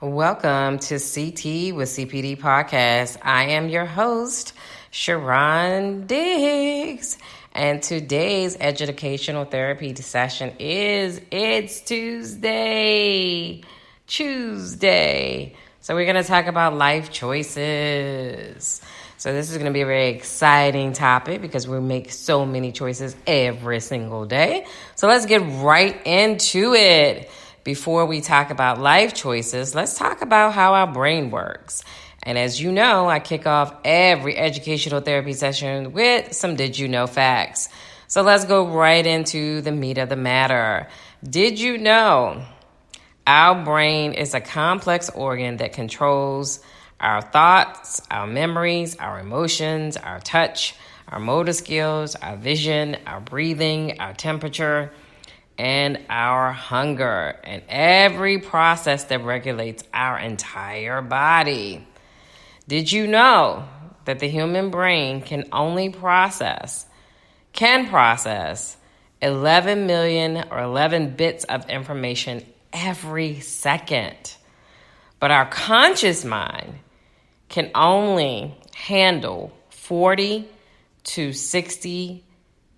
Welcome to CT with CPD Podcast. I am your host, Sharon Diggs. And today's educational therapy session it's Tuesday. So we're going to talk about life choices. So this is going to be a very exciting topic because we make so many choices every single day. So let's get right into it. Before we talk about life choices, let's talk about how our brain works. And as you know, I kick off every educational therapy session with some did you know facts. So let's go right into the meat of the matter. Did you know our brain is a complex organ that controls our thoughts, our memories, our emotions, our touch, our motor skills, our vision, our breathing, our temperature, and our hunger, and every process that regulates our entire body. Did you know that the human brain can process 11 million or 11 bits of information every second? But our conscious mind can only handle 40 to 60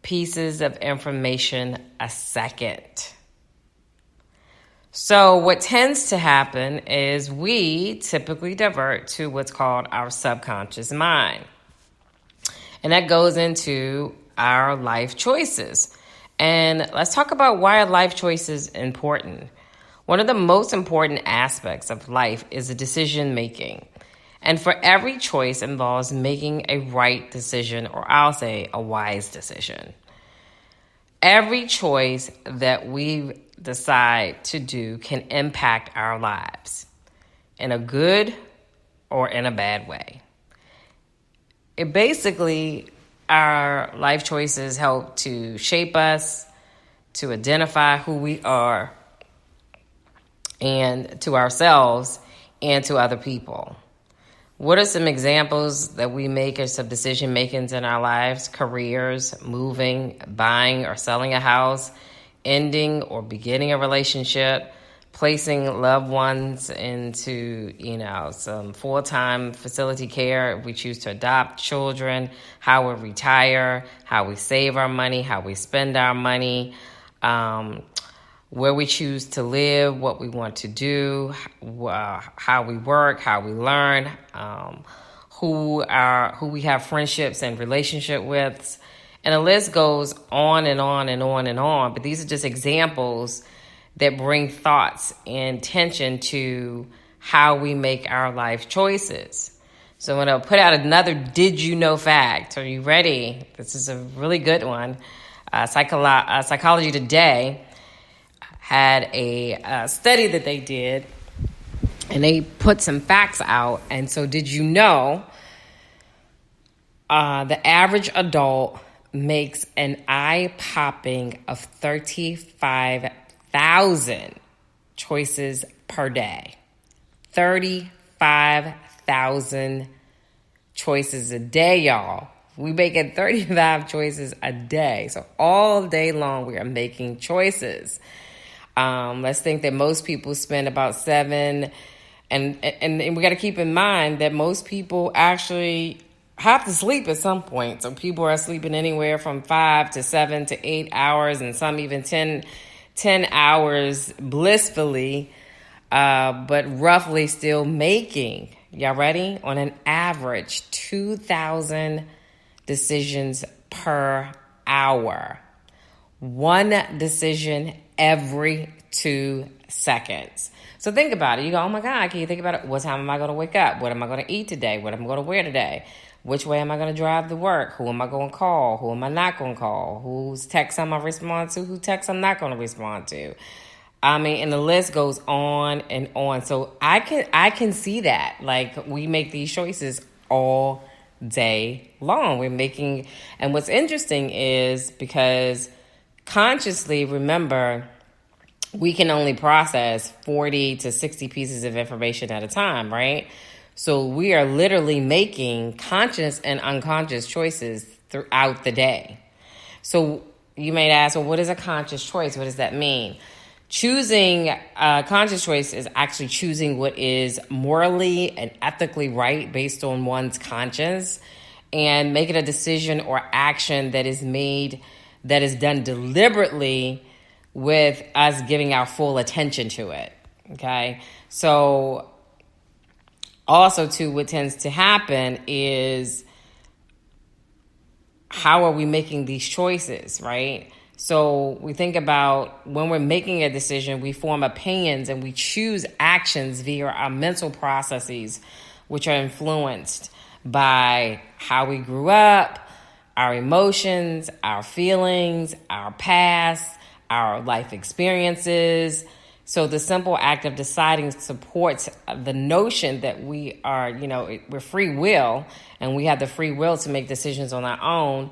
pieces of information a second. So what tends to happen is we typically divert to what's called our subconscious mind. And that goes into our life choices. And let's talk about why life choices are important. One of the most important aspects of life is the decision making. And for every choice involves making a right decision, or I'll say a wise decision. Every choice that we decide to do can impact our lives in a good or in a bad way. Our life choices help to shape us, to identify who we are, and to ourselves and to other people. What are some examples that we make as some decision makings in our lives? Careers, moving, buying or selling a house, ending or beginning a relationship, placing loved ones into, some full-time facility care if we choose to adopt children, how we retire, how we save our money, how we spend our money, where we choose to live, what we want to do, how we work, how we learn, who we have friendships and relationship with. And the list goes on and on and on and on. But these are just examples that bring thoughts and tension to how we make our life choices. So I'm going to put out another did you know fact. Are you ready? This is a really good one. Psychology Today had a study that they did, and they put some facts out. And so did you know the average adult makes an eye-popping of 35,000 choices per day? 35,000 choices a day, y'all. We making 35 choices a day. So all day long we are making choices. Let's think that most people spend about 7, and we got to keep in mind that most people actually have to sleep at some point. So people are sleeping anywhere from 5 to 7 to 8 hours, and some even 10 hours blissfully, but roughly still making, y'all ready? On an average, 2,000 decisions per hour. One decision every 2 seconds. So think about it. You go, oh my God, can you think about it? What time am I going to wake up? What am I going to eat today? What am I going to wear today? Which way am I going to drive to work? Who am I going to call? Who am I not going to call? Whose text am I respond to? Who text I'm not going to respond to? And the list goes on and on. So I can see that. Like, we make these choices all day long. And what's interesting is because consciously, remember, we can only process 40 to 60 pieces of information at a time, right? So we are literally making conscious and unconscious choices throughout the day. So you may ask, well, what is a conscious choice? What does that mean? Choosing conscious choice is actually choosing what is morally and ethically right based on one's conscience, and making a decision or action that is done deliberately with us giving our full attention to it. Okay. So also too, what tends to happen is, how are we making these choices, right? So we think about when we're making a decision, we form opinions and we choose actions via our mental processes, which are influenced by how we grew up, our emotions, our feelings, our past, our life experiences. So the simple act of deciding supports the notion that we are, we're free will, and we have the free will to make decisions on our own.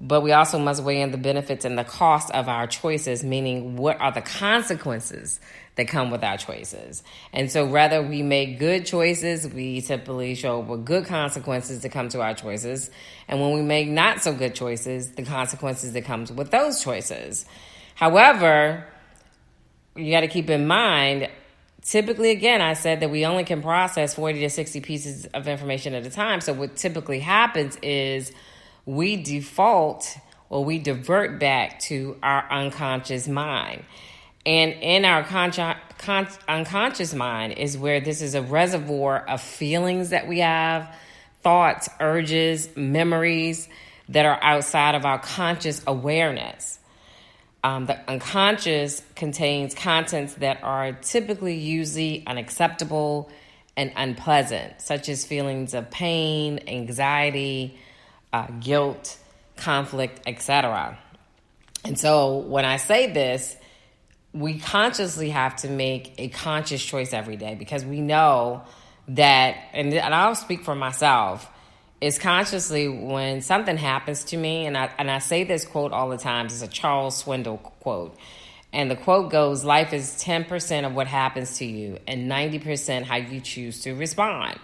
But we also must weigh in the benefits and the cost of our choices, meaning what are the consequences that come with our choices. And so whether we make good choices, we typically show good consequences that come to our choices. And when we make not so good choices, the consequences that comes with those choices. However, you got to keep in mind, typically, again, I said that we only can process 40 to 60 pieces of information at a time. So what typically happens is we default or we divert back to our unconscious mind. And in our unconscious mind is where this is a reservoir of feelings that we have, thoughts, urges, memories that are outside of our conscious awareness. The unconscious contains contents that are typically usually unacceptable and unpleasant, such as feelings of pain, anxiety, guilt, conflict, etc. And so when I say this, we consciously have to make a conscious choice every day, because we know that, and I'll speak for myself, is consciously when something happens to me, and I say this quote all the time. It's a Charles Swindoll quote. And the quote goes, life is 10% of what happens to you and 90% how you choose to respond.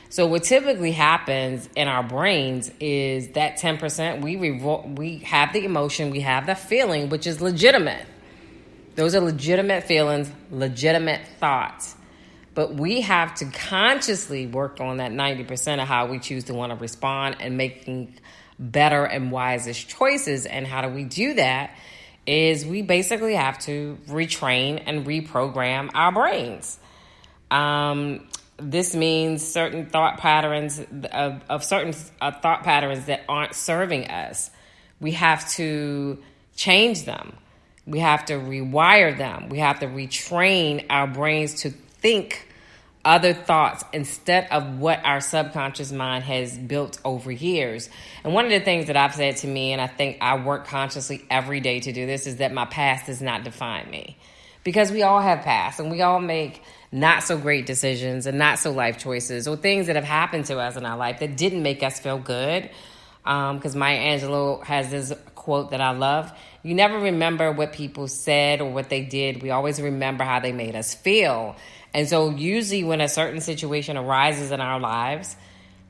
So what typically happens in our brains is that 10%, we have the emotion, we have the feeling, which is legitimate. Those are legitimate feelings, legitimate thoughts. But we have to consciously work on that 90% of how we choose to want to respond and making better and wisest choices. And how do we do that? Is we basically have to retrain and reprogram our brains. This means certain thought patterns of certain thought patterns that aren't serving us. We have to change them. We have to rewire them. We have to retrain our brains to think other thoughts instead of what our subconscious mind has built over years. And one of the things that I've said to me, and I think I work consciously every day to do this, is that my past does not define me. Because we all have past, and we all make not so great decisions and not so life choices, or things that have happened to us in our life that didn't make us feel good. Because Maya Angelou has this quote that I love. You never remember what people said or what they did. We always remember how they made us feel. And so usually when a certain situation arises in our lives,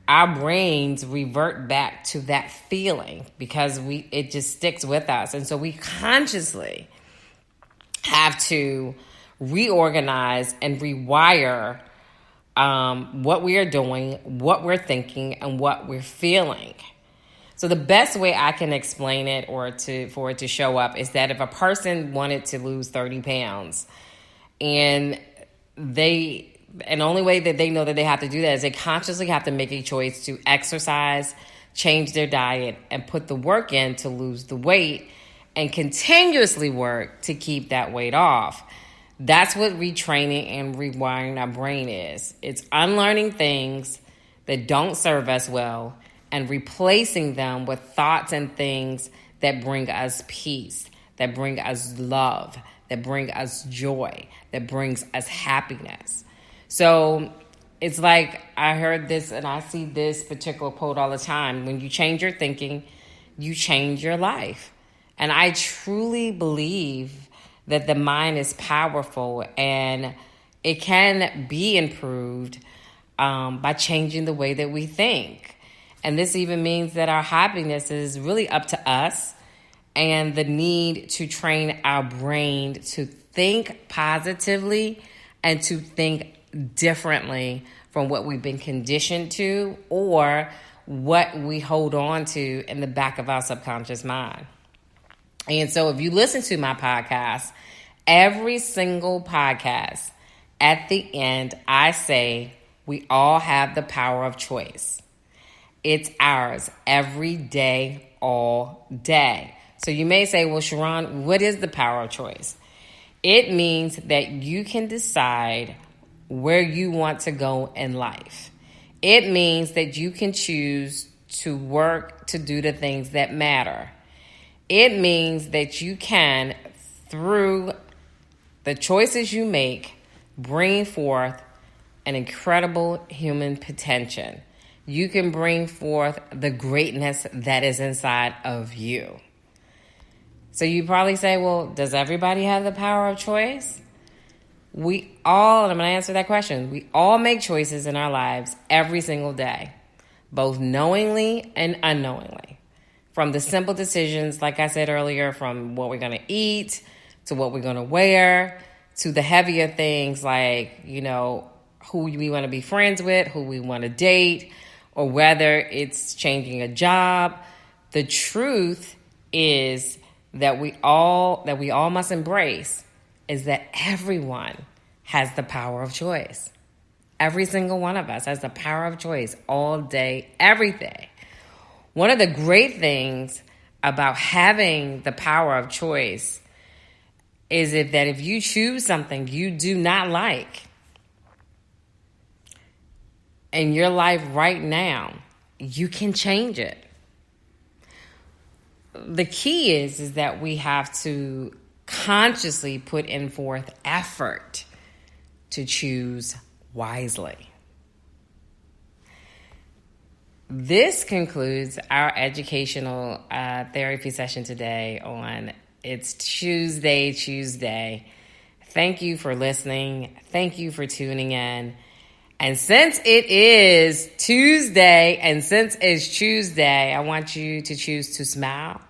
our brains revert back to that feeling because it just sticks with us. And so we consciously have to reorganize and rewire what we are doing, what we're thinking, and what we're feeling. So the best way I can explain it for it to show up is that if a person wanted to lose 30 pounds and the only way that they know that they have to do that is they consciously have to make a choice to exercise, change their diet, and put the work in to lose the weight and continuously work to keep that weight off. That's what retraining and rewiring our brain is. It's unlearning things that don't serve us well and replacing them with thoughts and things that bring us peace, that bring us love, that bring us joy, that brings us happiness. So it's like I heard this and I see this particular quote all the time. When you change your thinking, you change your life. And I truly believe that the mind is powerful and it can be improved by changing the way that we think. And this even means that our happiness is really up to us, and the need to train our brain to think positively and to think differently from what we've been conditioned to or what we hold on to in the back of our subconscious mind. And so if you listen to my podcast, every single podcast, at the end, I say we all have the power of choice. It's ours every day, all day. So you may say, well, Sharon, what is the power of choice? It means that you can decide where you want to go in life. It means that you can choose to work to do the things that matter. It means that you can, through the choices you make, bring forth an incredible human potential. You can bring forth the greatness that is inside of you. So you probably say, well, does everybody have the power of choice? We all, and I'm going to answer that question, we all make choices in our lives every single day, both knowingly and unknowingly. From the simple decisions, like I said earlier, from what we're going to eat, to what we're going to wear, to the heavier things like, who we want to be friends with, who we want to date, or whether it's changing a job. The truth is that we all must embrace is that everyone has the power of choice. Every single one of us has the power of choice all day, every day. One of the great things about having the power of choice is that if you choose something you do not like in your life right now, you can change it. The key is that we have to consciously put in forth effort to choose wisely. This concludes our educational therapy session today on It's Chooseday. Thank you for listening. Thank you for tuning in. And since it is Tuesday, and since it's Chooseday, I want you to choose to smile.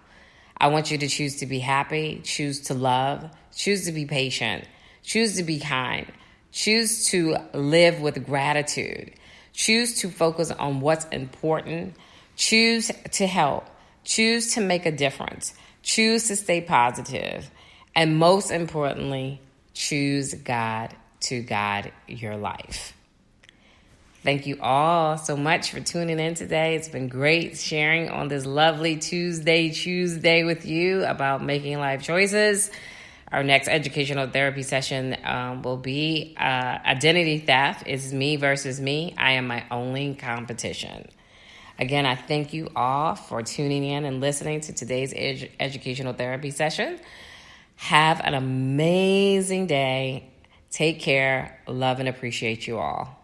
I want you to choose to be happy, choose to love, choose to be patient, choose to be kind, choose to live with gratitude, choose to focus on what's important, choose to help, choose to make a difference, choose to stay positive, and most importantly, choose God to guide your life. Thank you all so much for tuning in today. It's been great sharing on this lovely Tuesday with you about making life choices. Our next educational therapy session will be identity theft. It's me versus me. I am my only competition. Again, I thank you all for tuning in and listening to today's educational therapy session. Have an amazing day. Take care. Love and appreciate you all.